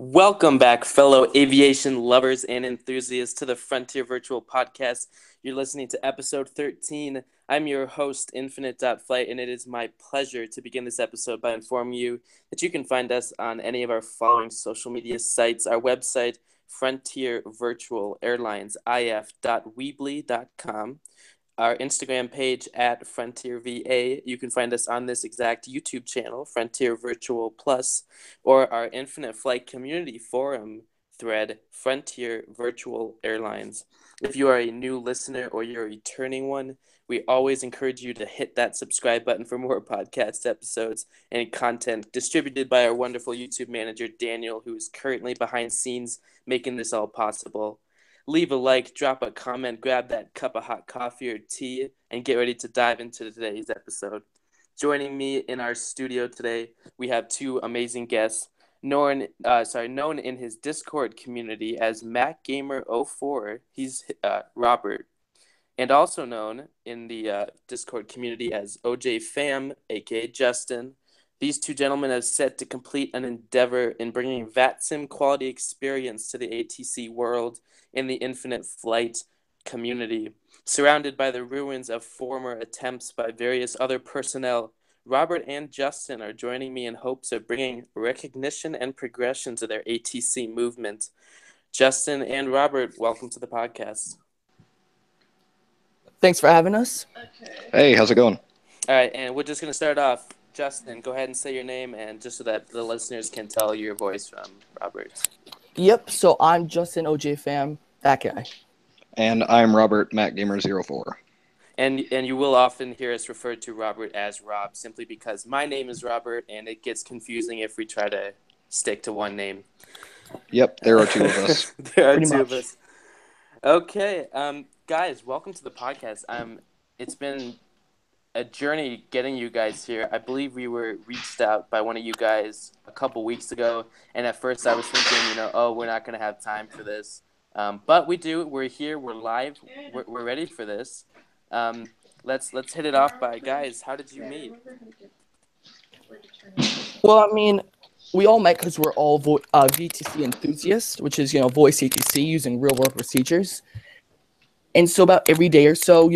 Welcome back, fellow aviation lovers and enthusiasts, to the Frontier Virtual Podcast. You're listening to episode 13. I'm your host, Infinite.Flight, and it is my pleasure to begin this episode by informing you that you can find us on any of our following social media sites. Our website, Frontier Virtual Airlines, if.weebly.com. Our Instagram page at Frontier VA. You can find us on this exact YouTube channel, Frontier Virtual Plus, or our Infinite Flight community forum thread, Frontier Virtual Airlines. If you are a new listener or you're a returning one, we always encourage you to hit that subscribe button for more podcast episodes and content distributed by our wonderful YouTube manager, Daniel, who is currently behind scenes making this all possible. Leave a like, drop a comment, grab that cup of hot coffee or tea, and get ready to dive into today's episode. Joining me in our studio today, we have two amazing guests. Known in his Discord community as MacGamer04, he's Robert, and also known in the Discord community as OJFam, aka Justin. These two gentlemen have set to complete an endeavor in bringing VATSIM quality experience to the ATC world in the Infinite Flight community. Surrounded by the ruins of former attempts by various other personnel, Robert and Justin are joining me in hopes of bringing recognition and progression to their ATC movement. Justin and Robert, welcome to the podcast. Thanks for having us. Hey, how's it going? All right, and we're just going to start off. Justin, go ahead and say your name, and just so that the listeners can tell your voice from Robert. Yep, so I'm Justin OJFam, that guy. And I'm Robert, MacGamer04. And you will often hear us refer to Robert as Rob, simply because my name is Robert, and it gets confusing if we try to stick to one name. Yep, there are two of us. There are two of us. Okay, guys, welcome to the podcast. It's been a journey getting you guys here. I believe we were reached out by one of you guys a couple weeks ago, and at first I was thinking, we're not going to have time for this. But we do. We're here. We're live. We're ready for this. Let's hit it off by, guys, how did you meet? Well, I mean, we all met because we're all VTC enthusiasts, which is, voice ATC using real-world procedures. And so about every day or so,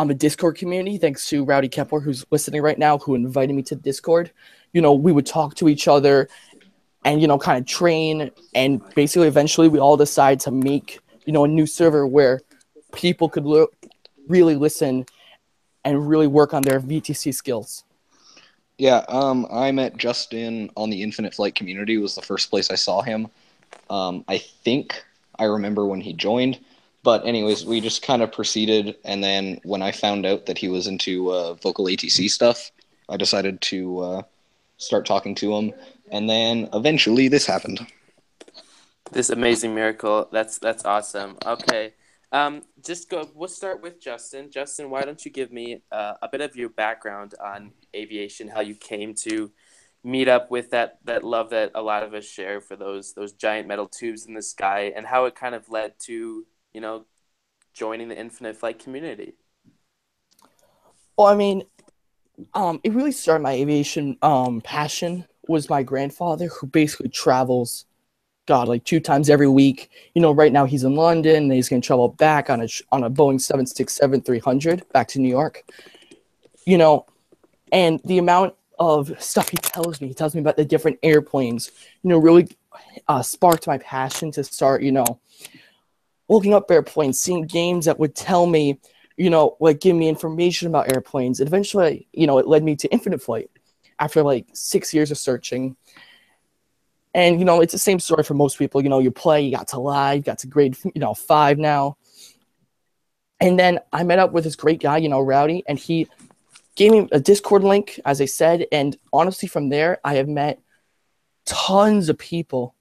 on the Discord community, thanks to Rowdy Kepler, who's listening right now, who invited me to Discord, we would talk to each other and, kind of train. And basically, eventually, we all decided to make, a new server where people could really listen and really work on their VTC skills. Yeah, I met Justin on the Infinite Flight community. It was the first place I saw him. I think I remember when he joined. But anyways, we just kind of proceeded, and then when I found out that he was into vocal ATC stuff, I decided to start talking to him, and then eventually this happened. This amazing miracle. That's awesome. Okay, we'll start with Justin. Justin, why don't you give me a bit of your background on aviation, how you came to meet up with that love that a lot of us share for those giant metal tubes in the sky, and how it kind of led to joining the Infinite Flight community. Well, I mean, it really started my aviation passion was my grandfather, who basically travels, like 2 times every week. Right now he's in London, and he's going to travel back on a Boeing 767-300 back to New York. And the amount of stuff he tells me about the different airplanes, really sparked my passion to start, looking up airplanes, seeing games that would tell me, give me information about airplanes. And eventually, it led me to Infinite Flight after 6 years of searching. And, it's the same story for most people. You play, you got to live, got to grade, 5 now. And then I met up with this great guy, Rowdy, and he gave me a Discord link, as I said. And honestly, from there, I have met tons of people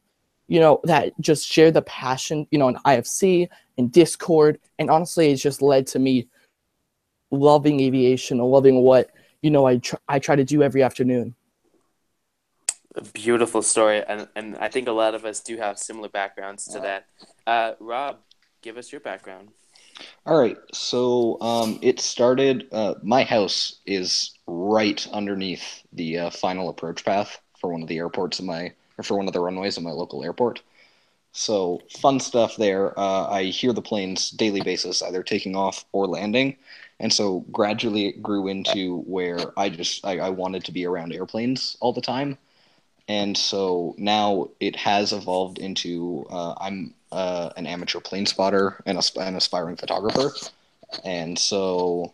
that just share the passion, in IFC and Discord. And honestly, it's just led to me loving aviation and loving what, I try to do every afternoon. A beautiful story. And I think a lot of us do have similar backgrounds to that. Rob, give us your background. All right, so it started, my house is right underneath the final approach path for one of the airports in my for one of the runways at my local airport. So fun stuff there. I hear the planes daily basis, either taking off or landing. And so gradually it grew into where I wanted to be around airplanes all the time. And so now it has evolved into I'm an amateur plane spotter and an aspiring photographer. And so,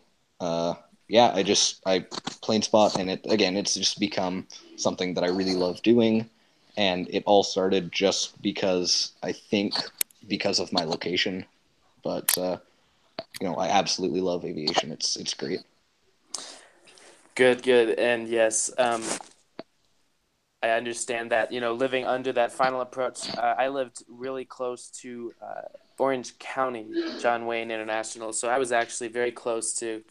yeah, I plane spot, and it's just become something that I really love doing. And it all started just because of my location, but I absolutely love aviation. It's great. Good, and yes, I understand that. Living under that final approach, I lived really close to Orange County, John Wayne International, so I was actually very close to.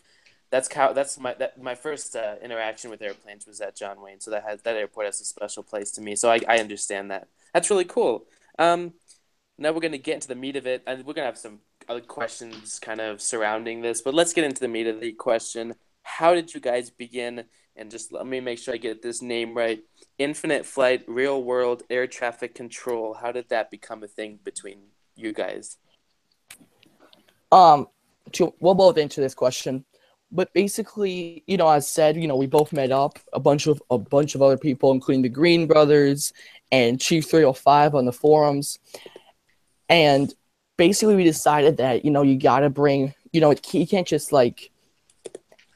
That's my first interaction with airplanes was at John Wayne, so that airport has a special place to me. So I understand that. That's really cool. Now we're going to get into the meat of it, and we're going to have some other questions kind of surrounding this, but let's get into the meat of the question. How did you guys begin? And just let me make sure I get this name right. Infinite-Flight, real-world air traffic control. How did that become a thing between you guys? We'll both answer this question. But basically, as said, we both met up, a bunch of other people, including the Green Brothers and Chief 305 on the forums. And basically we decided that, you got to bring, you can't just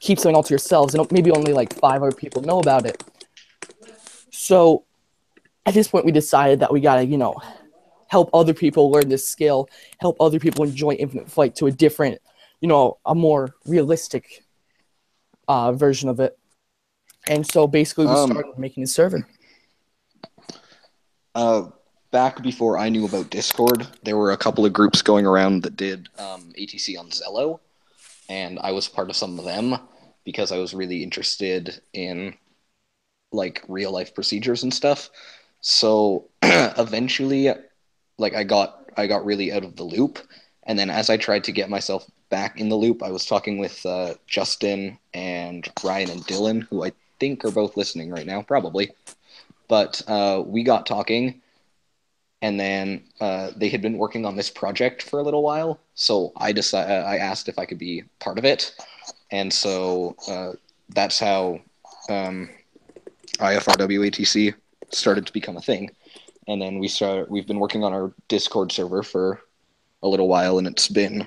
keep something all to yourselves, and maybe only 5 other people know about it. So at this point we decided that we got to, help other people learn this skill, help other people enjoy Infinite Flight to a different, a more realistic version of it. And so basically we started making a server. Back before I knew about Discord, there were a couple of groups going around that did ATC on Zello, and I was part of some of them because I was really interested in real life procedures and stuff. So eventually I got really out of the loop, and then as I tried to get myself back in the loop, I was talking with Justin and Ryan and Dylan, who I think are both listening right now, probably. But we got talking, and then they had been working on this project for a little while, so I asked if I could be part of it, and so that's how IFRWATC started to become a thing. And then we've been working on our Discord server for a little while, and it's been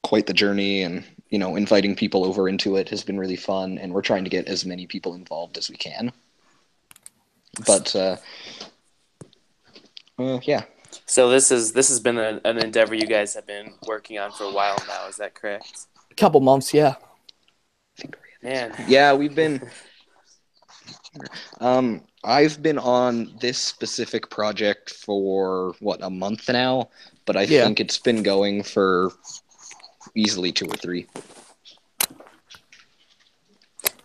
quite the journey, and inviting people over into it has been really fun, and we're trying to get as many people involved as we can. But yeah. So this has been an endeavor you guys have been working on for a while now. Is that correct? A couple months, yeah. Man. Yeah, we've been. I've been on this specific project for a month now, but I think it's been going for easily 2 or 3.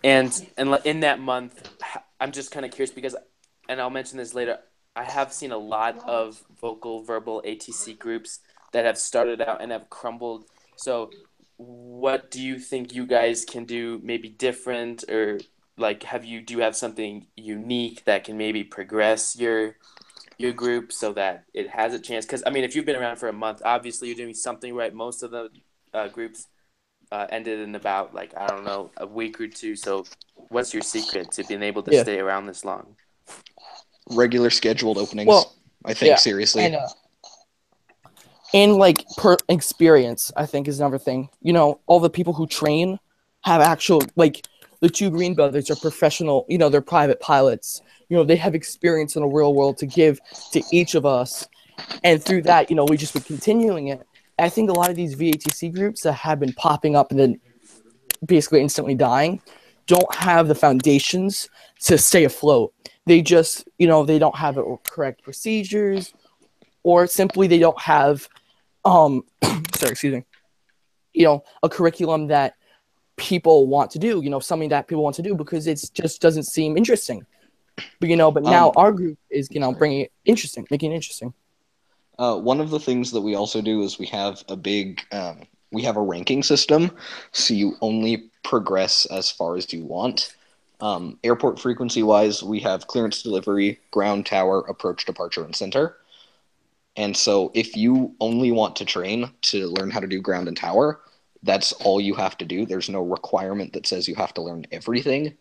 And in that month, I'm just kind of curious because, and I'll mention this later, I have seen a lot of verbal ATC groups that have started out and have crumbled. So what do you think you guys can do maybe different, or do you have something unique that can maybe progress your group so that it has a chance? Because, if you've been around for a month, obviously you're doing something right. Most of the groups ended in about, I don't know, a week or 2. So what's your secret to being able to stay around this long? Regular scheduled openings, I think, seriously. And per experience, I think, is another thing. All the people who train have actual, the 2 Green Brothers are professional, they're private pilots. They have experience in the real world to give to each of us. And through that, we just been continuing it. I think a lot of these VATC groups that have been popping up and then basically instantly dying don't have the foundations to stay afloat. They just, they don't have the correct procedures, or simply they don't have, a curriculum that people want to do, something that people want to do, because it just doesn't seem interesting. But now our group is, bringing it interesting, making it interesting. One of the things that we also do is we have we have a ranking system, so you only progress as far as you want. Airport frequency-wise, we have clearance delivery, ground tower, approach, departure, and center. And so if you only want to train to learn how to do ground and tower, that's all you have to do. There's no requirement that says you have to learn everything.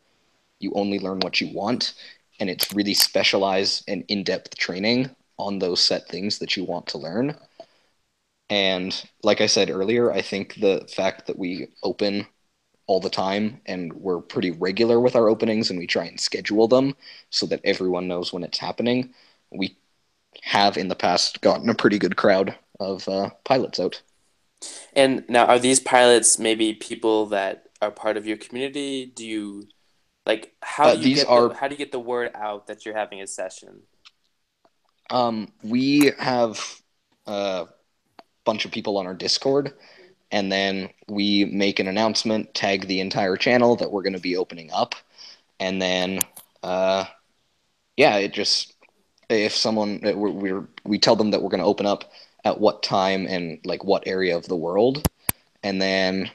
You only learn what you want, and it's really specialized and in-depth training on those set things that you want to learn. And like I said earlier, I think the fact that we open all the time and we're pretty regular with our openings and we try and schedule them so that everyone knows when it's happening, we have in the past gotten a pretty good crowd of pilots out. And now, are these pilots maybe people that are part of your community? Do you like how do you get the word out that you're having a session? We have a bunch of people on our Discord, and then we make an announcement, tag the entire channel that we're going to be opening up, and then it just if someone we tell them that we're going to open up at what time and like what area of the world, and then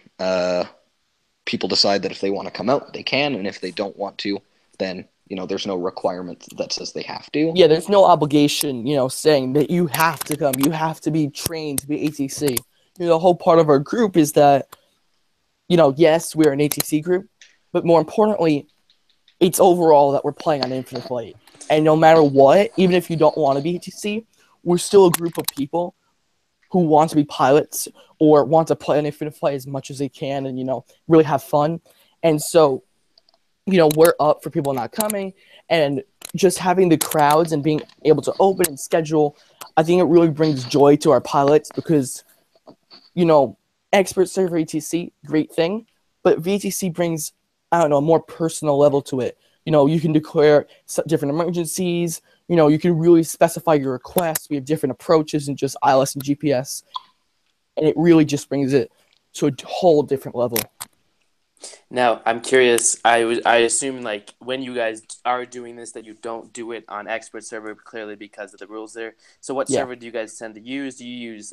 people decide that if they want to come out, they can, and if they don't want to, then there's no requirement that says they have to. Yeah, there's no obligation, saying that you have to come, you have to be trained to be ATC. The whole part of our group is that, yes, we're an ATC group, but more importantly, it's overall that we're playing on Infinite.Flight. And no matter what, even if you don't want to be ATC, we're still a group of people who want to be pilots or want to play on Infinite.Flight as much as they can and, really have fun. And so, we're up for people not coming, and just having the crowds and being able to open and schedule, I think it really brings joy to our pilots because, expert server ATC, great thing, but VATC brings, a more personal level to it. You can declare different emergencies. You can really specify your requests. We have different approaches than just ILS and GPS, and it really just brings it to a whole different level. Now, I'm curious. I assume like when you guys are doing this that you don't do it on expert server clearly because of the rules there. So what server do you guys tend to use? Do you use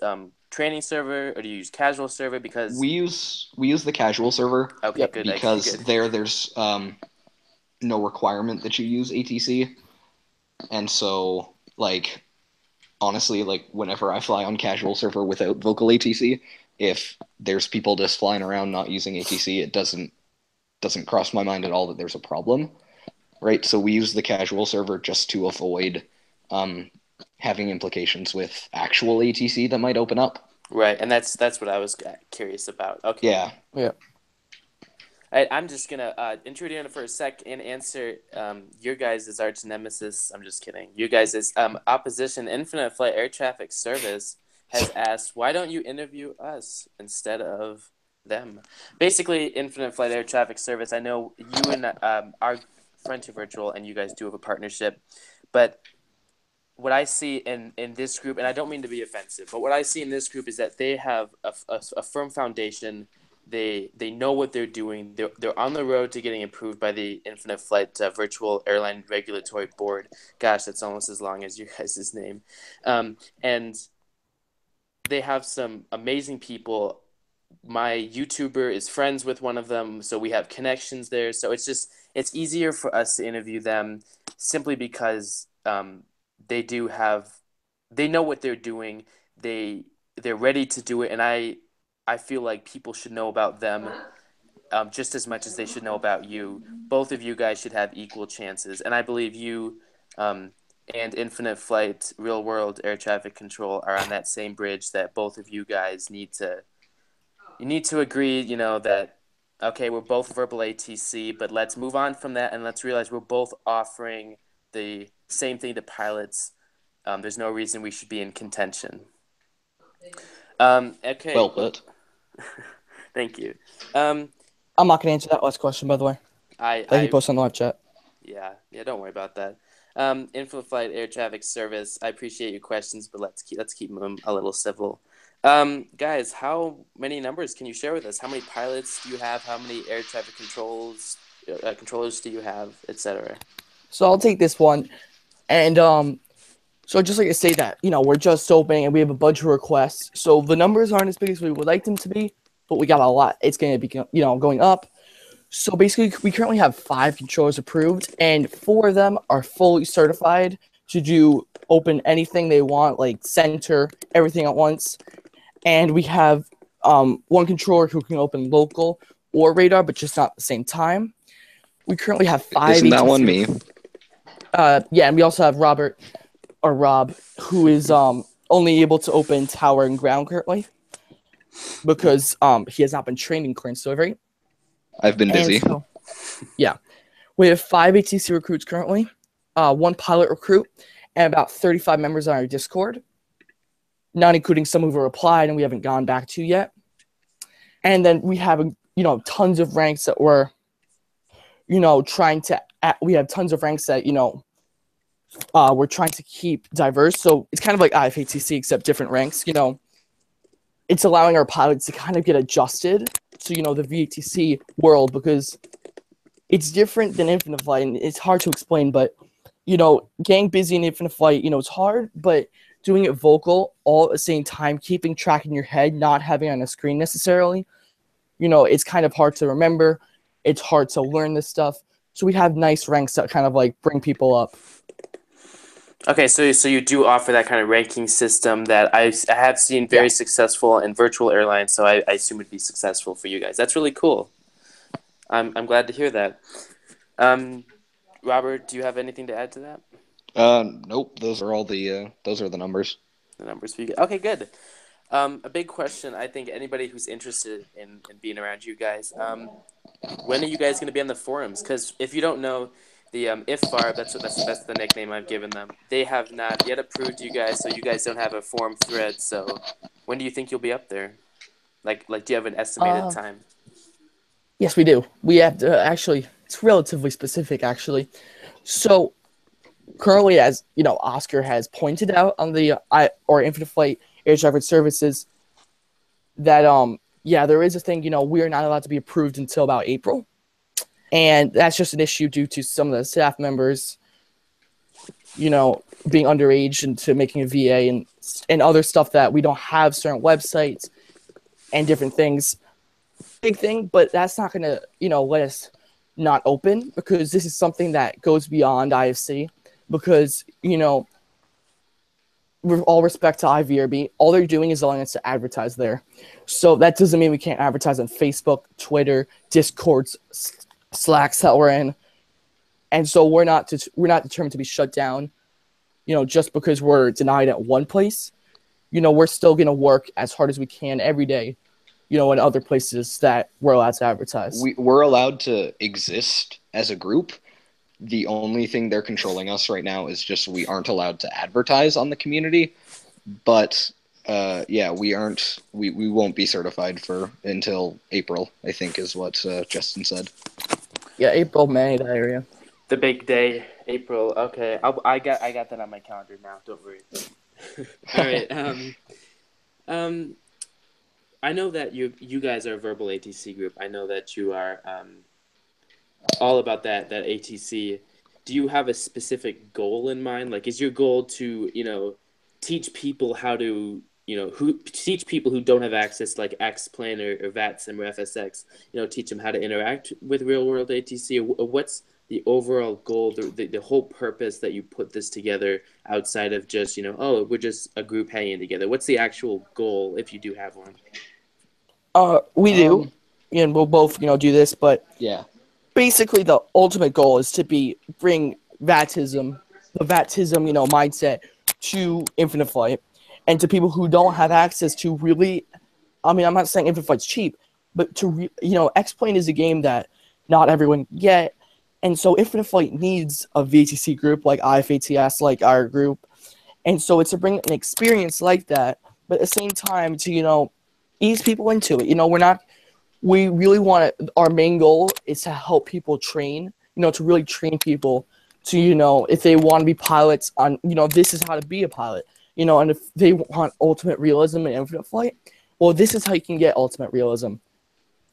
training server or do you use casual server? Because we use the casual server. Okay, good. Because there's no requirement that you use ATC, and so like honestly, like whenever I fly on casual server without vocal ATC, if there's people just flying around not using ATC, it doesn't cross my mind at all that there's a problem, right? So we use the casual server just to avoid having implications with actual ATC that might open up. Right, and that's what I was curious about. Okay. Yeah. I'm just going to intrude in for a sec and answer your guys' arch nemesis. I'm just kidding. You guys' opposition, Infinite.Flight Air Traffic Service, has asked, why don't you interview us instead of them? Basically, Infinite.Flight Air Traffic Service, I know you and our Frontier Virtual and you guys do have a partnership, but what I see in this group, and I don't mean to be offensive, but what I see in this group is that they have a firm foundation. They know what they're doing. They're on the road to getting approved by the Infinite.Flight Virtual Airline Regulatory Board. Gosh, that's almost as long as your guys' name. And they have some amazing people. My YouTuber is friends with one of them, so we have connections there. So it's easier for us to interview them simply because they know what they're doing. They're ready to do it, and I feel like people should know about them just as much as they should know about you. Both of you guys should have equal chances. And I believe you and Infinite.Flight Real World Air Traffic Control are on that same bridge that both of you guys need to agree, that, okay, we're both verbal ATC, but let's move on from that and let's realize we're both offering the same thing to pilots. There's no reason we should be in contention. Okay. Well put. Thank you. I'm not going to answer that last question, by the way. You post on the live chat. Yeah, don't worry about that. Infinite.Flight Air Traffic Service, I appreciate your questions, but let's keep them a little civil. Guys, how many numbers can you share with us? How many pilots do you have? How many air traffic controllers do you have, etc.? So I'll take this one. And so I'd just like to say that, we're just opening and we have a bunch of requests. So the numbers aren't as big as we would like them to be, but we got a lot. It's going to be, going up. So basically, we currently have 5 controllers approved, and 4 of them are fully certified to do open anything they want, like center, everything at once. And we have 1 controller who can open local or radar, but just not at the same time. We currently have 5 Isn't that ATC. one me? Yeah, and we also have Rob, who is only able to open tower and ground currently because he has not been trained in clearance delivery. I've been busy. So, yeah, we have 5 ATC recruits currently, 1 pilot recruit, and about 35 members on our Discord, not including some who have replied and we haven't gone back to yet. And then we have tons of ranks that we're trying to. We have tons of ranks that we're trying to keep diverse. So it's kind of like IFATC except different ranks. It's allowing our pilots to kind of get adjusted to the VATC world because it's different than Infinite.Flight, and it's hard to explain. But getting busy in Infinite.Flight, it's hard, but doing it vocal all at the same time, keeping track in your head, not having it on a screen necessarily, it's kind of hard to remember. It's hard to learn this stuff. So we have nice ranks that kind of like bring people up. Okay, so you do offer that kind of ranking system that I have seen very successful in virtual airlines, so I assume it'd be successful for you guys. That's really cool. I'm glad to hear that. Robert, do you have anything to add to that? Nope. Those are the numbers. The numbers for you. Okay, good. A big question, I think anybody who's interested in being around you guys, when are you guys going to be on the forums? Because if you don't know, the IFVAR, that's the nickname I've given them. They have not yet approved you guys, so you guys don't have a forum thread. So when do you think you'll be up there? Like do you have an estimated time? Yes, we do. We have to actually. It's relatively specific, actually. So currently, as Oscar has pointed out on the Infinite.Flight air traffic services, that there is a thing. We are not allowed to be approved until about April. And that's just an issue due to some of the staff members, being underage into making a VA and other stuff that we don't have certain websites and different things. Big thing, but that's not going to, let us not open because this is something that goes beyond IFC because, with all respect to IVRB, all they're doing is allowing us to advertise there. So that doesn't mean we can't advertise on Facebook, Twitter, Discords, Slacks that we're in, and so we're not determined to be shut down, just because we're denied at one place. We're still gonna work as hard as we can every day, in other places that we're allowed to advertise. We're allowed to exist as a group. The only thing they're controlling us right now is just we aren't allowed to advertise on the community. But we aren't. We won't be certified until April, I think, is what Justin said. Yeah, April, May, that area. The big day, April. Okay, I got that on my calendar now. Don't worry. All right. I know that you guys are a verbal ATC group. I know that you are all about that ATC. Do you have a specific goal in mind? Like, is your goal to teach people how to teach people who don't have access to like X-Plane or VATSIM or FSX, teach them how to interact with real-world ATC? Or what's the overall goal, the whole purpose that you put this together outside of just, we're just a group hanging together? What's the actual goal if you do have one? We do, and we'll both, do this, but yeah, basically the ultimate goal is to bring VATSIM, mindset to Infinite.Flight. And to people who don't have access to really, I'm not saying Infinite.Flight's cheap, but X-Plane is a game that not everyone can get. And so Infinite.Flight needs a VATC group like IFATS, like our group. And so it's to bring an experience like that, but at the same time to, ease people into it. We really want to, our main goal is to help people train, to really train people to, if they want to be pilots on, this is how to be a pilot. And if they want ultimate realism in Infinite.Flight, well, this is how you can get ultimate realism.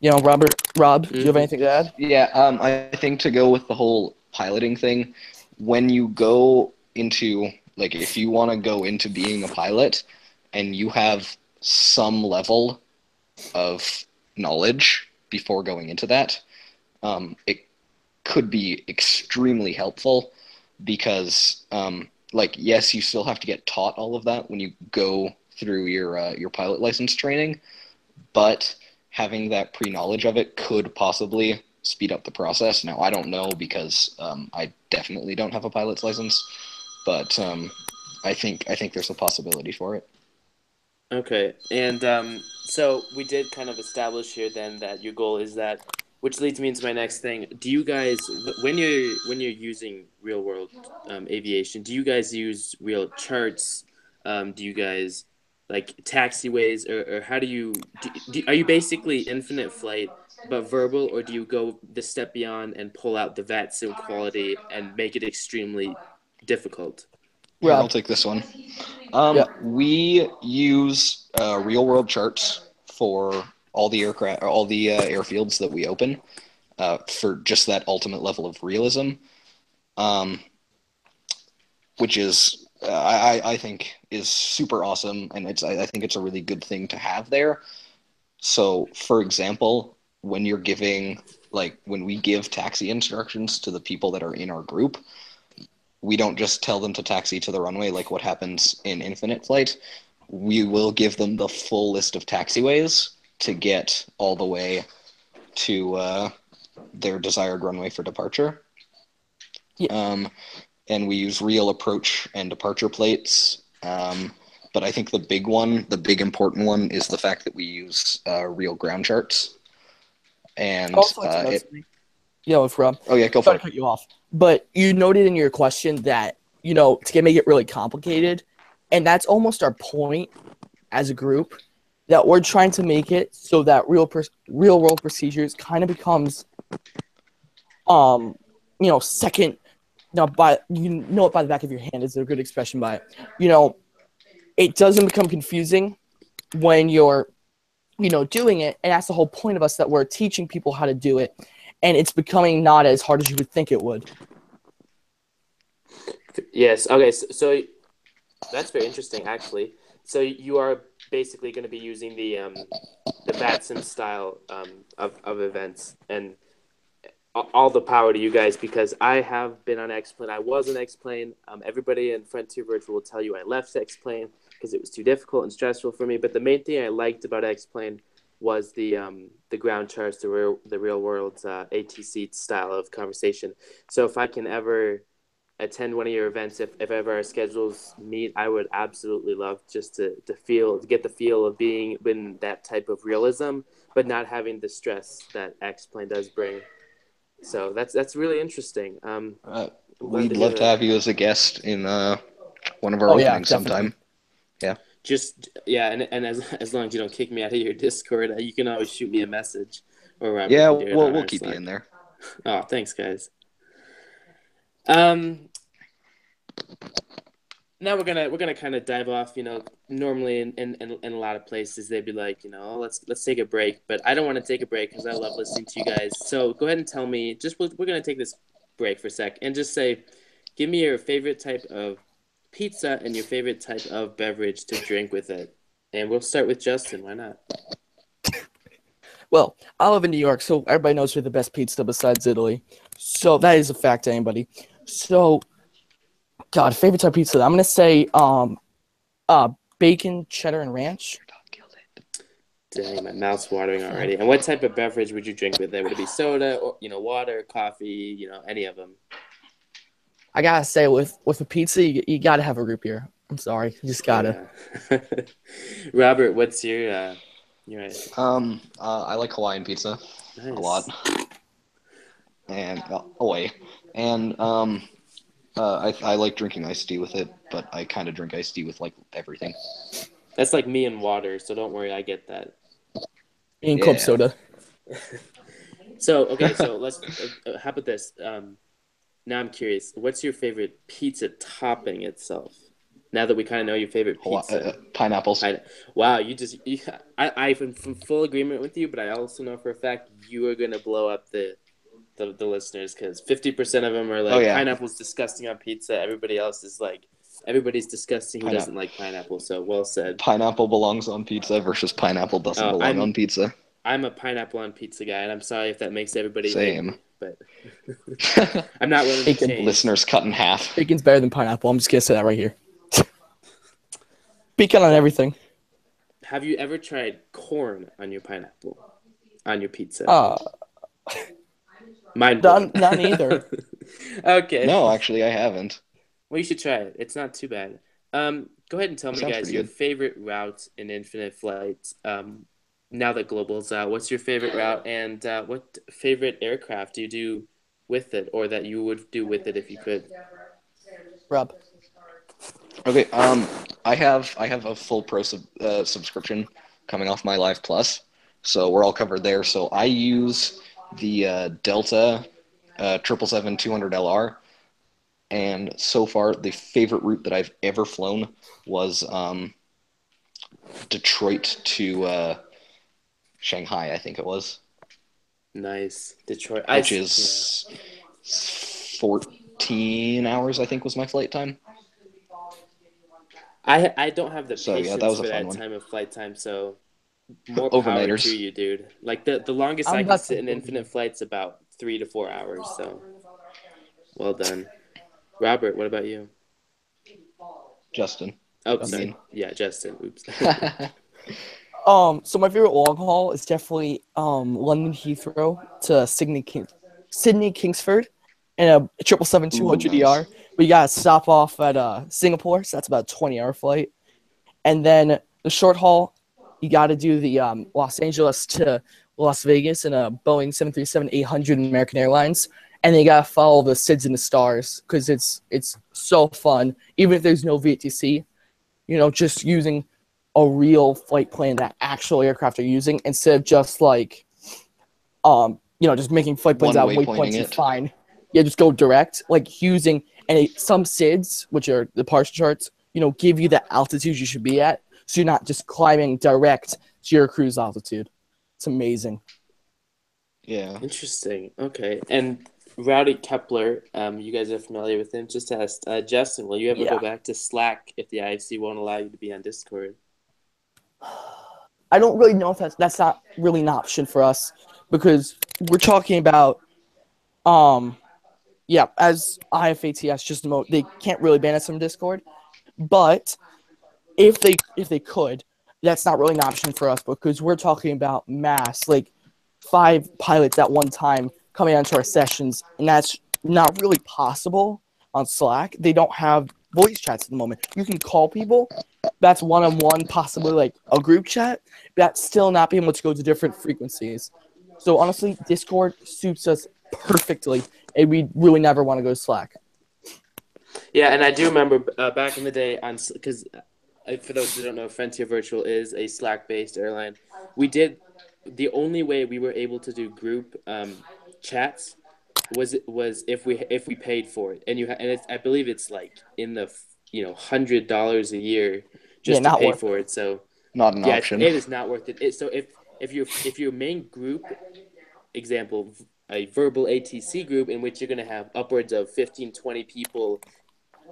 Rob, do you have anything to add? Yeah, I think to go with the whole piloting thing, when you go into, like, if you want to go into being a pilot and you have some level of knowledge before going into that, it could be extremely helpful because, yes, you still have to get taught all of that when you go through your pilot license training, but having that pre-knowledge of it could possibly speed up the process. Now, I don't know because I definitely don't have a pilot's license, but I think there's a possibility for it. Okay, and so we did kind of establish here then that your goal is that, which leads me into my next thing. Do you guys, when you're using real world aviation, do you guys use real charts? Do you guys like taxiways, or how are you basically infinite flight but verbal, or do you go the step beyond and pull out the VATSIM quality and make it extremely difficult? Here, I'll Rob. take this one. Yeah. We use real world charts for all the aircraft, or all the airfields that we open, for just that ultimate level of realism, which is I think is super awesome, and I think it's a really good thing to have there. So, for example, when we give taxi instructions to the people that are in our group, we don't just tell them to taxi to the runway like what happens in Infinite.Flight. We will give them the full list of taxiways to get all the way to their desired runway for departure. Yeah. And we use real approach and departure plates. But I think the big important one is the fact that we use real ground charts. And Also, like to note something. If Rob. Oh yeah, go for Sorry it. to cut you off, but you noted in your question that to make it really complicated, and that's almost our point as a group, that we're trying to make it so that real world procedures kind of becomes second. Now, it by the back of your hand is a good expression by it. It doesn't become confusing when you're doing it, and that's the whole point of us, that we're teaching people how to do it, and it's becoming not as hard as you would think it would. Yes. Okay. So that's very interesting, actually. So you are basically going to be using the VATSIM style of events, and all the power to you guys, because I have been on X-Plane. I was on X-Plane. Everybody in Frontier Virtual will tell you I left X-Plane because it was too difficult and stressful for me. But the main thing I liked about X-Plane was the ground charts, the real world ATC style of conversation. So if I can ever attend one of your events, if ever our schedules meet, I would absolutely love just to get the feel of being in that type of realism, but not having the stress that X-Plane does bring. So that's really interesting. We'd love to have you as a guest in one of our Oh, yeah, openings sometime. Yeah. And as long as you don't kick me out of your Discord, you can always shoot me a message, or Robert Yeah, can do it on we'll our keep Slack. you in there. Oh, thanks, guys. Now we're gonna kind of dive off. Normally in a lot of places they'd be like, let's take a break, but I don't want to take a break because I love listening to you guys. So go ahead and tell me. We're gonna take this break for a sec and just say, give me your favorite type of pizza and your favorite type of beverage to drink with it. And we'll start with Justin. Why not? Well, I live in New York, so everybody knows we're the best pizza besides Italy. So that is a fact to anybody. So, God, favorite type of pizza. I'm gonna say bacon, cheddar, and ranch. Dang, my mouth's watering already. And what type of beverage would you drink with it? Would it be soda, or water, coffee, any of them? I gotta say, with a pizza, you gotta have a root beer. I'm sorry, you just gotta. Yeah. Robert, what's your I like Hawaiian pizza a lot, and Hawaii, and I like drinking iced tea with it, but I kind of drink iced tea with like everything. That's like me and water, so don't worry, I get that. And club soda. So let's how about this? Now I'm curious. What's your favorite pizza topping itself? Now that we kind of know your favorite pizza, pineapples. Wow, I'm in full agreement with you, but I also know for a fact you are gonna blow up the listeners, because 50% of them are like, pineapple's disgusting on pizza. Everybody's disgusting who doesn't like pineapple. So well said. Pineapple belongs on pizza versus pineapple doesn't belong on pizza. I'm a pineapple on pizza guy, and I'm sorry if that makes everybody hate Same. me, but I'm not willing to Bacon. change. Listeners cut in half. Bacon's better than pineapple. I'm just gonna say that right here. Bacon on everything. Have you ever tried corn on your pineapple? On your pizza? Mine. Not either. Okay. No, actually, I haven't. Well, you should try it. It's not too bad. Go ahead and tell me, Sounds guys, pretty your good. favorite route in Infinite Flight. Now that Global's out, what's your favorite route, and what favorite aircraft do you do with it, or that you would do with it if you could? Rob. Okay, I have a full pro subscription coming off my Live Plus, so we're all covered there. So I use the Delta 777-200LR, and so far the favorite route that I've ever flown was Detroit to Shanghai, I think it was. Nice. Detroit. Which is 14 hours, I think, was my flight time. I don't have the patience yeah, that was a for fun that one. time of flight time, so more power Overnighters. to you, dude. Like the longest I can sit in Infinite Flight's about 3 to 4 hours, so well done. Robert, what about you? Justin. Oh, sorry. Yeah, Justin. Oops. So my favorite long haul is definitely London Heathrow to Sydney Kingsford in a 777-200ER. Nice. We gotta stop off at Singapore, so that's about a 20-hour flight. And then the short haul, you gotta do the Los Angeles to Las Vegas in a Boeing 737-800 American Airlines. And then you gotta follow the SIDS and the stars because it's so fun. Even if there's no VATC, just using a real flight plan that actual aircraft are using instead of just like, just making flight plans out of waypoints is fine. Yeah, just go direct. Like using some SIDS, which are the partial charts, give you the altitude you should be at, so you're not just climbing direct to your cruise altitude. It's amazing. Yeah. Interesting. Okay, and Rowdy Kepler, you guys are familiar with him. Just asked Justin, will you ever go back to Slack if the IFC won't allow you to be on Discord? I don't really know if that's not really an option for us because we're talking about, as IFATS, just they can't really ban us from Discord, but if they could, that's not really an option for us because we're talking about mass, like 5 pilots at one time coming onto our sessions, and that's not really possible on Slack. They don't have voice chats at the moment. You can call people. That's one-on-one, possibly like a group chat. That's still not being able to go to different frequencies. So honestly, Discord suits us perfectly, and we really never want to go to Slack. Yeah, and I do remember back in the day because for those who don't know, Frontier Virtual is a Slack-based airline. The only way we were able to do group chats was if we paid for it, and I believe it's like in the $100 a year just to pay for it. So not an option. It is not worth it. So if your main group, example, a verbal ATC group in which you're going to have upwards of 15, 20 people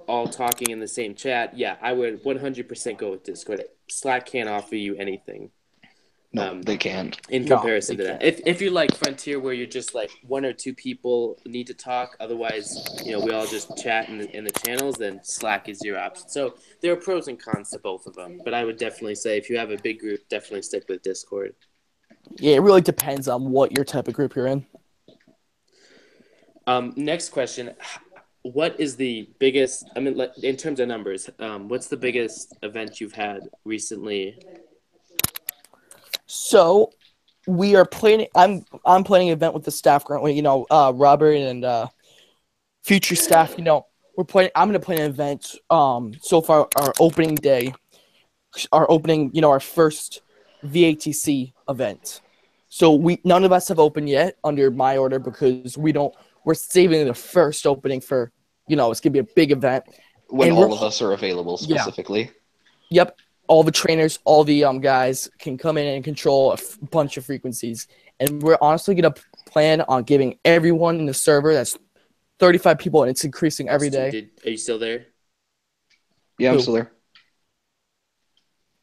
all talking in the same chat, yeah, I would 100% go with Discord. Slack can't offer you anything. No, they can't. In comparison to that. If you like Frontier where you're just like 1 or 2 people need to talk, otherwise, we all just chat in the channels, then Slack is your option. So there are pros and cons to both of them. But I would definitely say if you have a big group, definitely stick with Discord. Yeah, it really depends on what your type of group you're in. Next question. What is the biggest, in terms of numbers, what's the biggest event you've had recently? So we are planning. I'm planning an event with the staff currently. Robert and future staff. We're planning. I'm going to plan an event. So far, our opening day, our first VATC event. So none of us have opened yet under my order because we're saving the first opening for. It's going to be a big event. When all of us are available specifically. Yeah. Yep. All the trainers, all the guys can come in and control a bunch of frequencies. And we're honestly going to plan on giving everyone in the server, that's 35 people, and it's increasing every day. Are you still there? Yeah, I'm still there.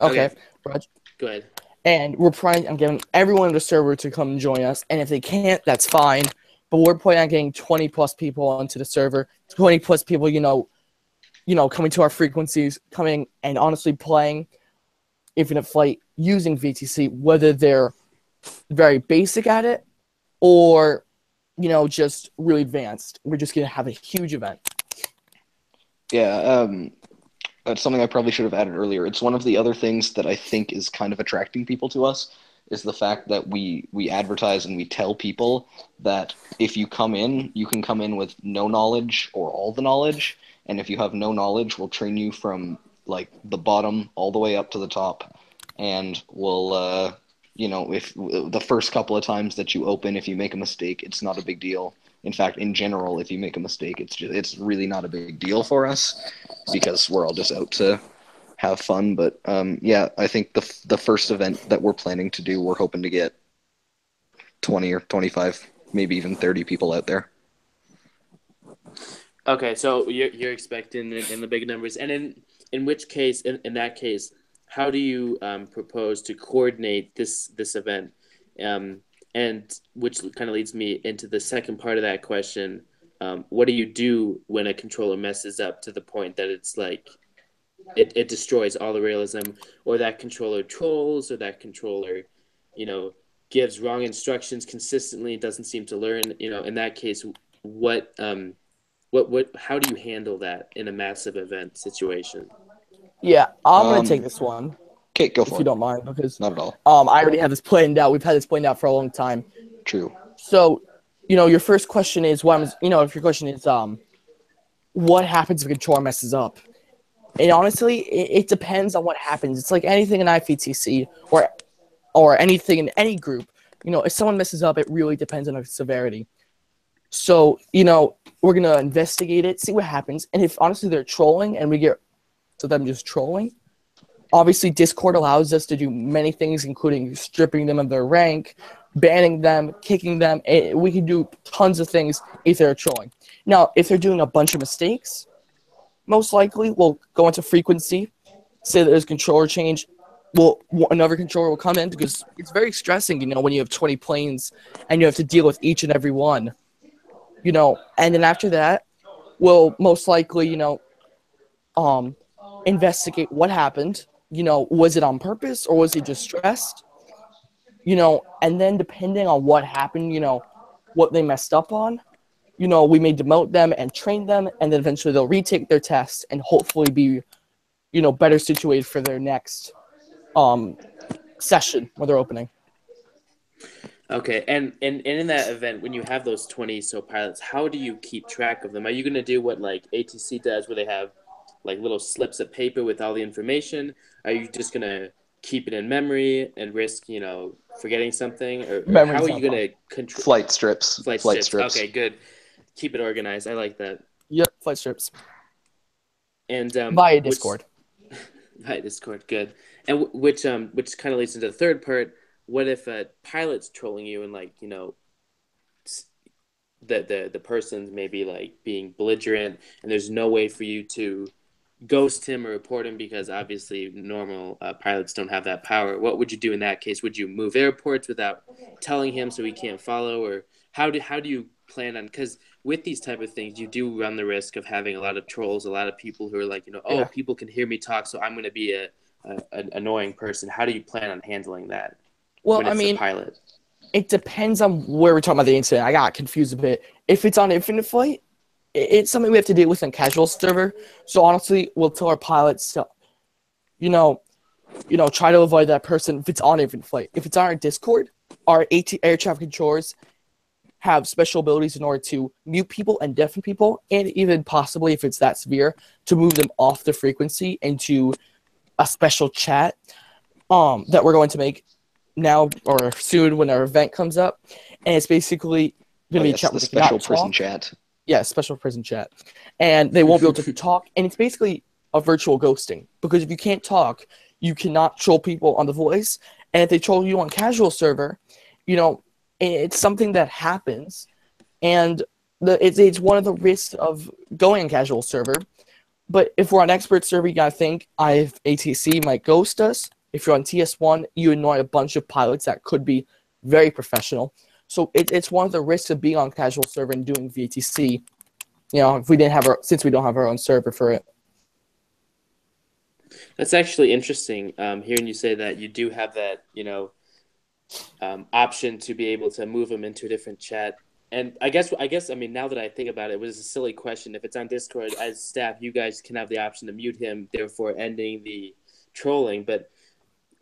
Okay. Raj. Go ahead. And we're planning on getting everyone in the server to come and join us. And if they can't, that's fine. But we're planning on getting 20 plus people onto the server, 20 plus people, coming to our frequencies, coming and honestly playing Infinite Flight using VTC, whether they're very basic at it or, just really advanced. We're just going to have a huge event. Yeah, that's something I probably should have added earlier. It's one of the other things that I think is kind of attracting people to us is the fact that we advertise and we tell people that if you come in, you can come in with no knowledge or all the knowledge. And if you have no knowledge, we'll train you from like the bottom all the way up to the top. And we'll, if the first couple of times that you open, if you make a mistake, it's not a big deal. In fact, in general, if you make a mistake, it's really not a big deal for us because we're all just out to have fun. But yeah, I think the first event that we're planning to do, we're hoping to get 20 or 25, maybe even 30 people out there. Okay, so you're expecting in the big numbers, and in which case, in that case, how do you propose to coordinate this event? And which kind of leads me into the second part of that question. What do you do when a controller messes up to the point that it's like it destroys all the realism, or that controller trolls, or that controller, gives wrong instructions consistently, doesn't seem to learn? In that case, how do you handle that in a massive event situation? Yeah, I'm going to take this one. Okay, go for it. If you don't mind, because not at all. I already have this planned out. We've had this planned out for a long time. True. So, your first question is if your question is what happens if a controller messes up? And honestly, it depends on what happens. It's like anything in IFVTC or anything in any group. If someone messes up, it really depends on the severity. So, we're going to investigate it, see what happens. And if honestly they're trolling and we get to them just trolling, obviously Discord allows us to do many things, including stripping them of their rank, banning them, kicking them. We can do tons of things if they're trolling. Now, if they're doing a bunch of mistakes, most likely we'll go into frequency, say that there's a controller change. Another controller will come in because it's very stressing, when you have 20 planes and you have to deal with each and every one. And then after that, we'll most likely, investigate what happened. Was it on purpose or was he just stressed? And then depending on what happened, what they messed up on, we may demote them and train them, and then eventually they'll retake their tests and hopefully be, better situated for their next session where they're opening. Okay, and in that event, when you have those 20 pilots, how do you keep track of them? Are you going to do what like ATC does, where they have like little slips of paper with all the information? Are you just going to keep it in memory and risk, forgetting something? Or how are you going to control? Flight strips. Flight strips. Okay, good. Keep it organized. I like that. Yep, flight strips. And via Discord. Via Discord, good. And which kind of leads into the third part. What if a pilot's trolling you and the person's maybe like being belligerent and there's no way for you to ghost him or report him because obviously normal pilots don't have that power? What would you do in that case? Would you move airports without telling him so he can't follow? Or how do you plan on, because with these type of things you do run the risk of having a lot of trolls, a lot of people who are like, people can hear me talk, so I'm going to be an annoying person. How do you plan on handling that? Well, I mean, pilot? It depends on where we're talking about the incident. I got confused a bit. If it's on Infinite Flight, it's something we have to deal with on casual server. So honestly, we'll tell our pilots to, try to avoid that person if it's on Infinite Flight. If it's on our Discord, our air traffic controllers have special abilities in order to mute people and deafen people, and even possibly, if it's that severe, to move them off the frequency into a special chat that we're going to make now or soon when our event comes up. And it's basically going to be a chat with special prison chat. Yeah, special prison chat. And they won't be able to talk. And it's basically a virtual ghosting, because if you can't talk, you cannot troll people on the voice. And if they troll you on casual server, it's something that happens. And it's one of the risks of going on casual server. But if we're on expert server, you got to think IFATC might ghost us. If you're on TS1, you annoy a bunch of pilots that could be very professional. So it's one of the risks of being on casual server and doing VATC. If we didn't have since we don't have our own server for it. That's actually interesting. Hearing you say that you do have that, option to be able to move them into a different chat. And I guess, I mean, now that I think about it, it was a silly question. If it's on Discord, as staff, you guys can have the option to mute him, therefore ending the trolling. But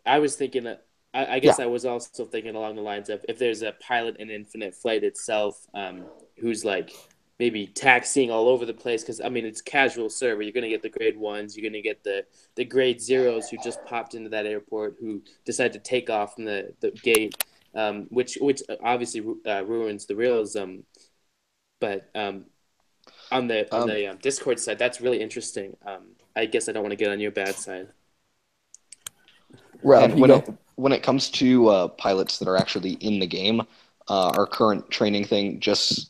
I was thinking that, I guess I was also thinking along the lines of if there's a pilot in Infinite.Flight itself who's like maybe taxiing all over the place, because, I mean, it's casual server. You're going to get the grade 1s. You're going to get the grade 0s who just popped into that airport, who decide to take off from the gate. Which obviously ruins the realism, but on the Discord side, that's really interesting. I guess I don't want to get on your bad side. And when it comes to pilots that are actually in the game, our current training thing, just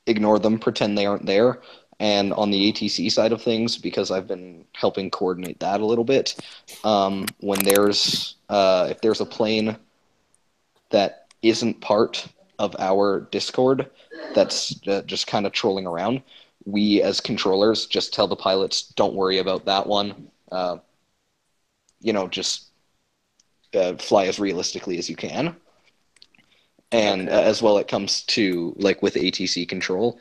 ignore them, pretend they aren't there. And on the ATC side of things, because I've been helping coordinate that a little bit, when there's if there's a plane that isn't part of our Discord that's just kind of trolling around, we as controllers just tell the pilots, don't worry about that one. Just fly as realistically as you can. And as well, it comes to, like, with ATC control,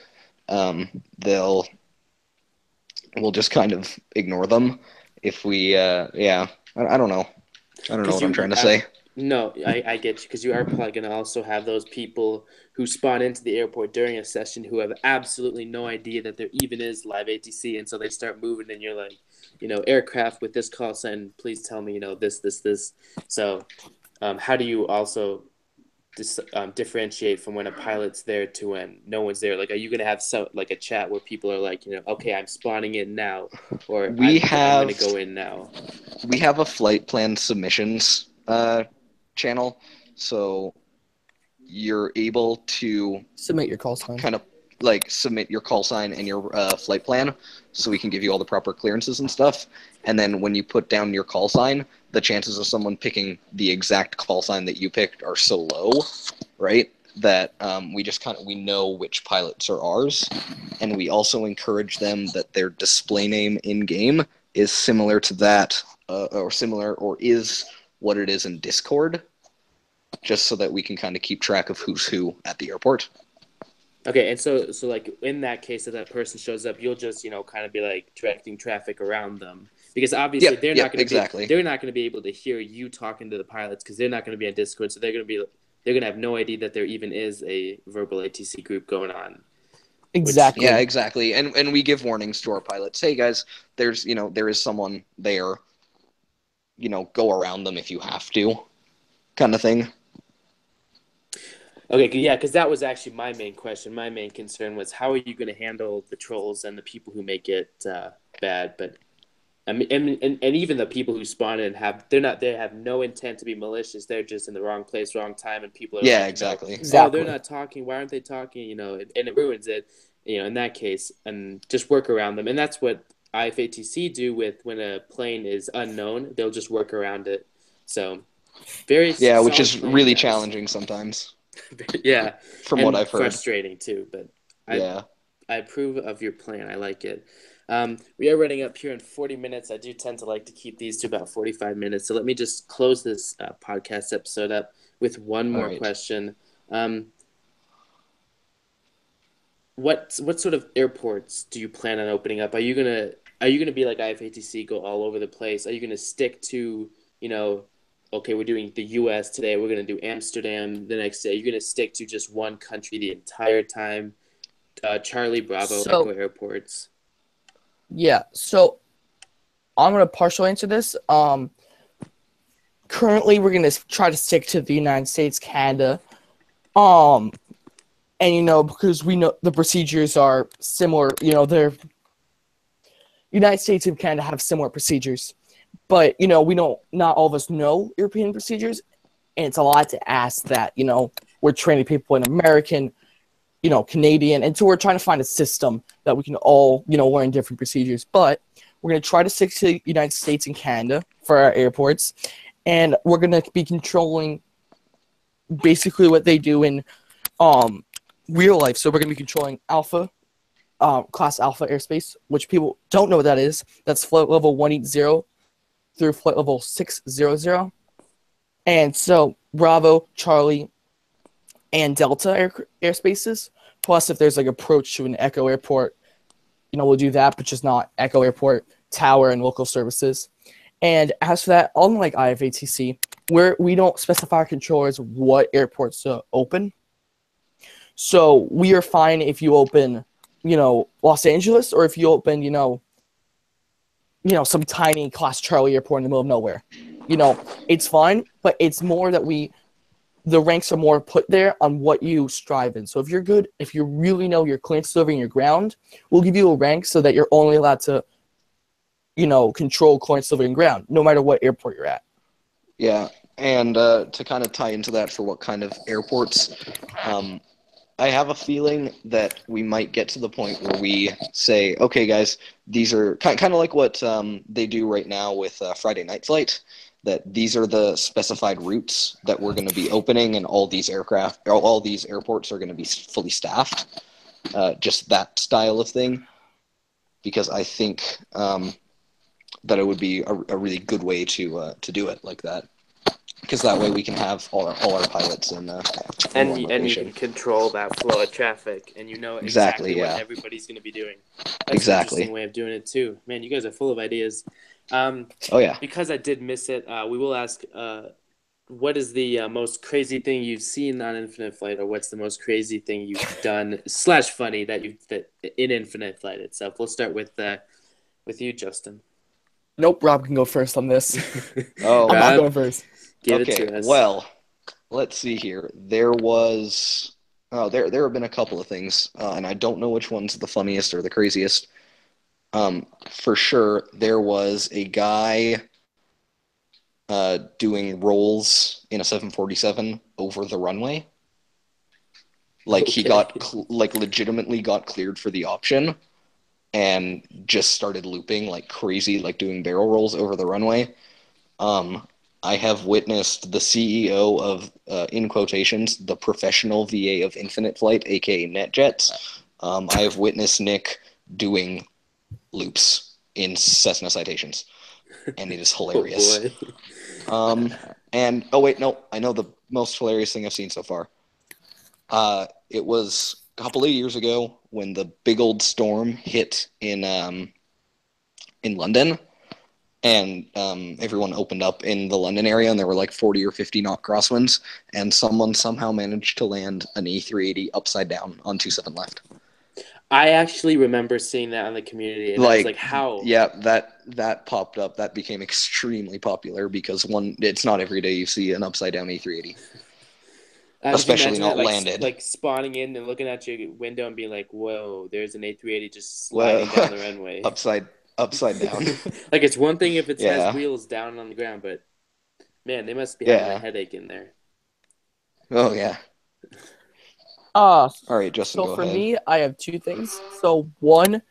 we'll just kind of ignore them if we, I don't know. I don't know what I'm trying to say. No, I get you, because you are probably going to also have those people who spawn into the airport during a session who have absolutely no idea that there even is live ATC, and so they start moving, and you're like, aircraft with this call sign, please tell me, this. So how do you also differentiate from when a pilot's there to when no one's there? Like, are you going to have a chat where people are like, okay, I'm spawning in now, or I'm going to go in now? We have a flight plan submissions channel, so you're able to submit your call sign, kind of like submit your call sign and your flight plan, so we can give you all the proper clearances and stuff. And then when you put down your call sign, the chances of someone picking the exact call sign that you picked are so low, right, that we know which pilots are ours. And we also encourage them that their display name in game is similar to that or is what it is in Discord, just so that we can kind of keep track of who's who at the airport. Okay, and so like in that case, if that person shows up, you'll just kind of be like directing traffic around them, because obviously they're not going to be able to hear you talking to the pilots, because they're not going to be on Discord, so they're going to have no idea that there even is a verbal ATC group going on. Exactly. Yeah, exactly. And we give warnings to our pilots. Hey guys, there is someone there. Go around them if you have to, kind of thing. Okay, yeah, because that was actually my main question. My main concern was, how are you going to handle the trolls and the people who make it bad? But I mean, and even the people who spawn in they have no intent to be malicious. They're just in the wrong place, wrong time, and people are exactly. Oh, they're not talking. Why aren't they talking? And it ruins it. In that case, and just work around them. And that's what IFATC do with when a plane is unknown. They'll just work around it. So which is really challenging sometimes. Yeah, from what I've heard, frustrating too. But I approve of your plan. I like it. We are running up here in 40 minutes. I do tend to like to keep these to about 45 minutes. So let me just close this podcast episode up with one more question. What sort of airports do you plan on opening up? Are you gonna be like IFATC, go all over the place? Are you gonna stick to, okay, we're doing the U.S. today, we're gonna do Amsterdam the next day? You're gonna stick to just one country the entire time? Charlie Bravo Echo airports. Yeah, so I'm gonna partially answer this. Currently, we're gonna try to stick to the United States, Canada, and because we know the procedures are similar. They're United States and Canada have similar procedures, but we don't. Not all of us know European procedures, and it's a lot to ask that. We're training people in American, Canadian, and so we're trying to find a system that we can all, learn different procedures. But we're going to try to stick to the United States and Canada for our airports, And we're going to be controlling basically what they do in real life. So we're going to be controlling Alpha, Class Alpha airspace, which people don't know what that is. That's flight level 180 through flight level 600. And so Bravo, Charlie, and Delta airspaces. Plus, if there's like approach to an Echo airport, we'll do that, but just not Echo airport, tower, and local services. And as for that, unlike IFATC, where we don't specify our controllers what airports to open. So we are fine if you open, Los Angeles, or if you open, some tiny Class Charlie airport in the middle of nowhere. It's fine, but it's more that the ranks are more put there on what you strive in. So if you're good, if you really know your clearance delivering your ground, we'll give you a rank so that you're only allowed to, control clearance delivering ground, no matter what airport you're at. Yeah, and to kind of tie into that for what kind of airports, I have a feeling that we might get to the point where we say, okay, guys, these are kind of like what they do right now with Friday Night Flight, that these are the specified routes that we're going to be opening, and all these airports are going to be fully staffed, just that style of thing, because I think that it would be a really good way to do it like that. Because that way we can have all our pilots in and you can control that flow of traffic, and exactly what everybody's going to be doing. That's an interesting way of doing it too. Man, you guys are full of ideas. Oh yeah. Because I did miss it, we will ask, what is the most crazy thing you've seen on Infinite Flight, or what's the most crazy thing you've done / funny that in Infinite Flight itself? We'll start with you, Justin. Nope, Rob can go first on this. Oh, I'm not going first. Give it to us. Well, let's see here. There have been a couple of things, and I don't know which one's the funniest or the craziest. For sure, there was a guy doing rolls in a 747 over the runway. Like he legitimately got cleared for the option, and just started looping like crazy, like doing barrel rolls over the runway. I have witnessed the CEO of, in quotations, the professional VA of Infinite Flight, aka NetJets. I have witnessed Nick doing loops in Cessna Citations, and it is hilarious. And oh wait, no, I know the most hilarious thing I've seen so far. It was a couple of years ago when the big old storm hit in London, and everyone opened up in the London area, and there were like 40 or 50 knot crosswinds, and someone somehow managed to land an A380 upside down on 27 left. I actually remember seeing that on the community, and I was like, how? Yeah, that popped up. That became extremely popular because it's not every day you see an upside down A380. Especially not landed. Like spawning in and looking at your window and being like, whoa, there's an A380 just sliding down the runway. Upside down. Like, it's one thing if it has wheels down on the ground, but man, they must be having a headache in there. Oh, yeah. All right, Justin, so for me, I have two things. So one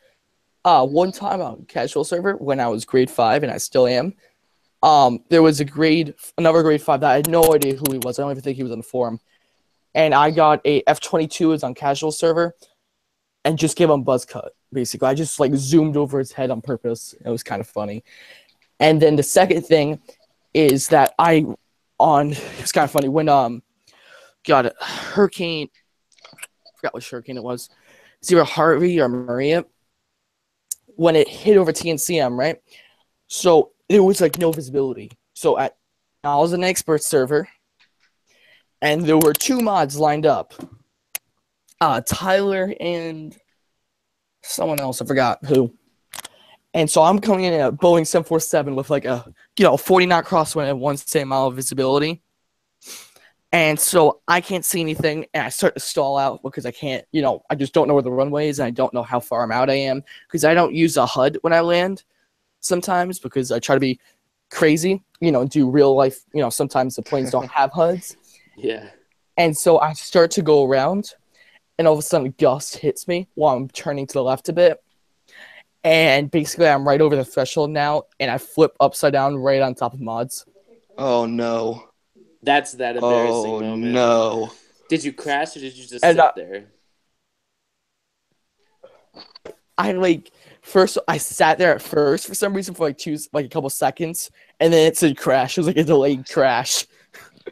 time on casual server when I was grade 5, and I still am, there was another grade 5 that I had no idea who he was. I don't even think he was on the forum. And I got a F-22, it was on casual server, and just gave him buzz cut, basically. I just like zoomed over his head on purpose. It was kind of funny. And then the second thing is that it was kind of funny when got a hurricane. I forgot which hurricane it was. It's either Harvey or Maria. When it hit over TNCM, right? So there was like no visibility. So I was an expert server, and there were 2 mods lined up. Tyler and someone else, I forgot who. And so I'm coming in at a Boeing 747 with like a 40 knot crosswind at 1 mile of visibility. And so I can't see anything, and I start to stall out because I can't, I just don't know where the runway is, and I don't know how far I'm out I am, because I don't use a HUD when I land sometimes, because I try to be crazy, do real life, sometimes the planes don't have HUDs. Yeah. And so I start to go around, and all of a sudden a gust hits me while I'm turning to the left a bit. And basically I'm right over the threshold now, and I flip upside down right on top of mods. Oh no. That's that embarrassing Oh moment. no. Did you crash or did you just And, sit there? I sat there at first for some reason for a couple seconds, and then it said crash. It was like a delayed crash.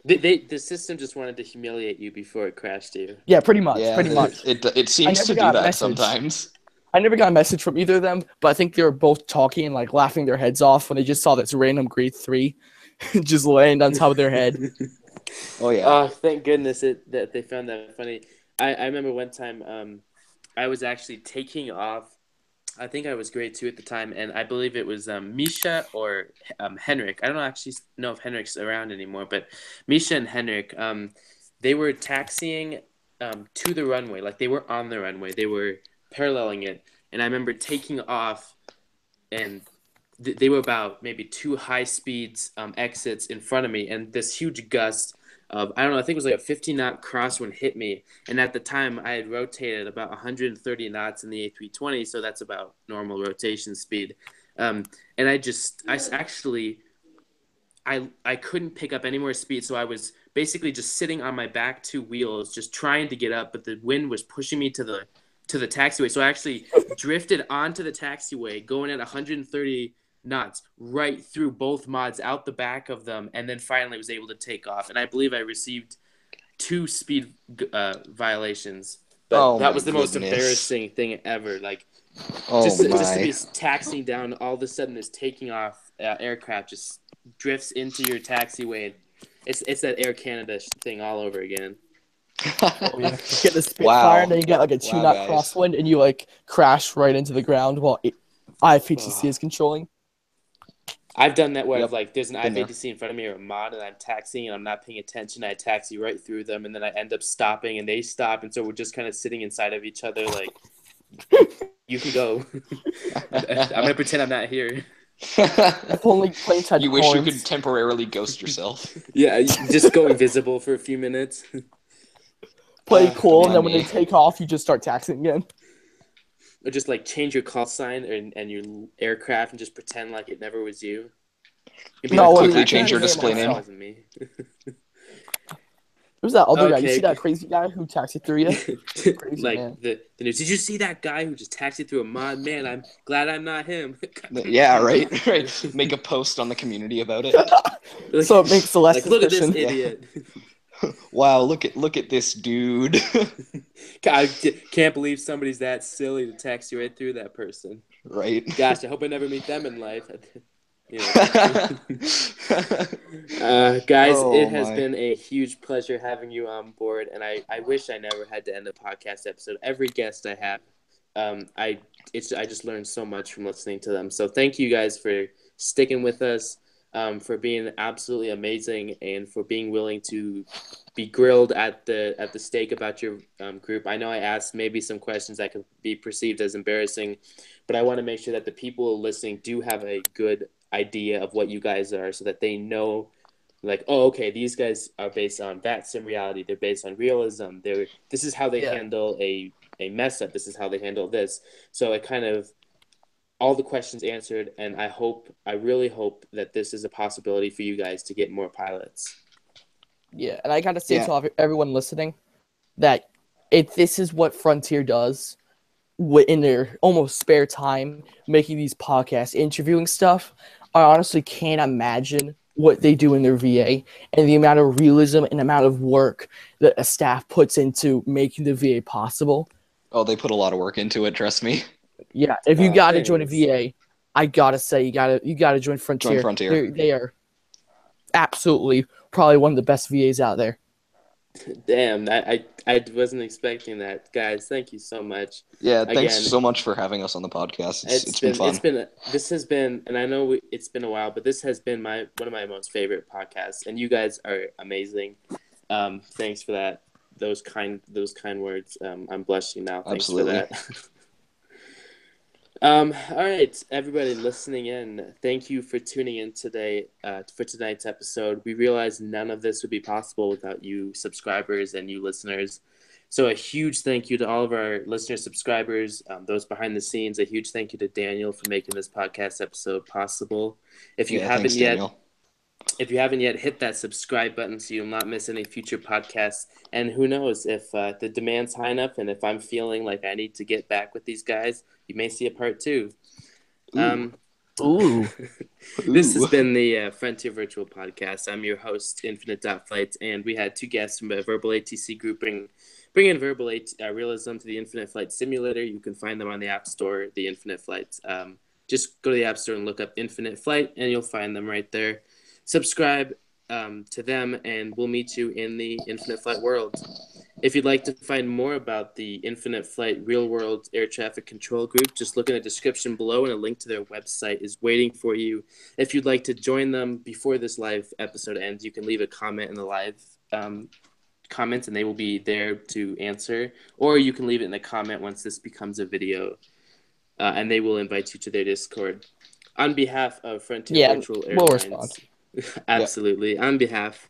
The system just wanted to humiliate you before it crashed you. Yeah, pretty much. Yeah, Pretty much. it I seems never to do got a that message. sometimes. I never got a message from either of them, but I think they were both talking and like laughing their heads off when they just saw this random grade 3 just land on top of their head. Oh yeah. Oh, thank goodness that they found that funny. I remember one time I was actually taking off. I think I was grade 2 at the time, and I believe it was Misha or Henrik. I don't actually know if Henrik's around anymore, but Misha and Henrik, they were taxiing to the runway. Like, they were on the runway. They were paralleling it. And I remember taking off, and they were about maybe 2 high speeds exits in front of me, and this huge gust of, I don't know, I think it was like a 50-knot crosswind hit me. And at the time, I had rotated about 130 knots in the A320, so that's about normal rotation speed. And I couldn't pick up any more speed, so I was basically just sitting on my back 2 wheels, just trying to get up, but the wind was pushing me to the taxiway. So I actually drifted onto the taxiway, going at 130 knots right through both mods, out the back of them, and then finally was able to take off. And I believe I received 2 speed violations. But that was the most embarrassing thing ever. Like, just to be taxiing down, all of a sudden this taking off aircraft just drifts into your taxiway. It's that Air Canada thing all over again. Oh, yeah. You get the Spitfire, and then you get like a 2-knot crosswind, and you like crash right into the ground while IFVACC is controlling. I've done that where there's an IFVACC in front of me or a mod, and I'm taxiing and I'm not paying attention. I taxi right through them, and then I end up stopping, and they stop, and so we're just kind of sitting inside of each other like, you can go. I'm gonna pretend I'm not here. If only planes had You horns. wish you could temporarily ghost yourself. Yeah, just go invisible for a few minutes. Play cool, and then when they take off, you just start taxiing again. Or just like change your call sign and your aircraft and just pretend like it never was you. No, quickly change your display name. Wasn't me. Who's that other guy? You see that crazy guy who taxied through you? Crazy, like man. The news. Did you see that guy who just taxied through a mod? Man, I'm glad I'm not him. Yeah, right. Make a post on the community about it. So it makes the less look at this idiot. Wow, look at this dude. I can't believe somebody's that silly to taxi right through that person. Right. Gosh, I hope I never meet them in life. Guys, it has been a huge pleasure having you on board, and I wish I never had to end a podcast episode. Every guest I have, I just learned so much from listening to them. So thank you guys for sticking with us, for being absolutely amazing, and for being willing to be grilled at the stake about your group. I know I asked maybe some questions that could be perceived as embarrassing, but I want to make sure that the people listening do have a good idea of what you guys are, so that they know, like, oh, okay, these guys are based on VATSIM reality. They're based on realism. This is how they handle a mess up. This is how they handle this. So it kind of all the questions answered, and I really hope that this is a possibility for you guys to get more pilots. Yeah, and I gotta say to everyone listening that if this is what Frontier does in their almost spare time, making these podcasts, interviewing stuff, I honestly can't imagine what they do in their VA and the amount of realism and amount of work that a staff puts into making the VA possible. Oh, they put a lot of work into it, trust me. Yeah, if you gotta join a VA, I gotta say you gotta join Frontier. Join Frontier. They are absolutely probably one of the best VAs out there. Damn, I wasn't expecting that, guys. Thank you so much. Yeah, thanks so much for having us on the podcast. It's been fun. This has been, and I know it's been a while, but this has been one of my most favorite podcasts, and you guys are amazing. Thanks for that. Those kind words. I'm blushing now. Thanks for that. All right, everybody listening in, thank you for tuning in today for tonight's episode. We realize none of this would be possible without you subscribers and you listeners. So a huge thank you to all of our listeners, subscribers, those behind the scenes. A huge thank you to Daniel for making this podcast episode possible. If you haven't yet, If you haven't yet, hit that subscribe button so you'll not miss any future podcasts. And who knows, if the demand's high enough and if I'm feeling like I need to get back with these guys, you may see a part 2. Ooh. This has been the Frontier Virtual Podcast. I'm your host, Infinite.Flight, and we had 2 guests from the Verbal ATC group bringing verbal realism to the Infinite-Flight simulator. You can find them on the App Store, the Infinite-Flight. Just go to the App Store and look up Infinite-Flight, and you'll find them right there. Subscribe to them, and we'll meet you in the Infinite-Flight world. If you'd like to find more about the Infinite-Flight real-world air traffic control group, just look in the description below, and a link to their website is waiting for you. If you'd like to join them before this live episode ends, you can leave a comment in the live comments, and they will be there to answer. Or you can leave it in the comment once this becomes a video, and they will invite you to their Discord. On behalf of Frontier Virtual Airlines, absolutely. On behalf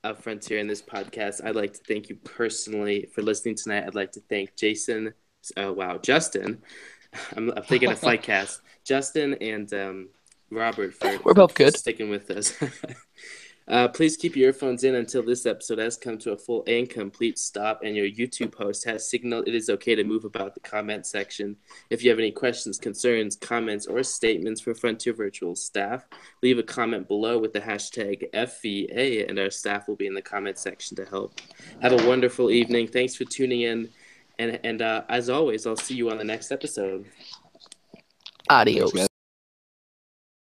of Frontier in this podcast, I'd like to thank you personally for listening tonight. I'd like to thank Justin. I'm thinking of FVACast. Justin and Robert We're both good. Sticking with us. Please keep your earphones in until this episode has come to a full and complete stop and your YouTube host has signaled it is okay to move about the comment section. If you have any questions, concerns, comments, or statements for Frontier Virtual staff, leave a comment below with the hashtag FVA, and our staff will be in the comment section to help. Have a wonderful evening. Thanks for tuning in. And as always, I'll see you on the next episode. Adios.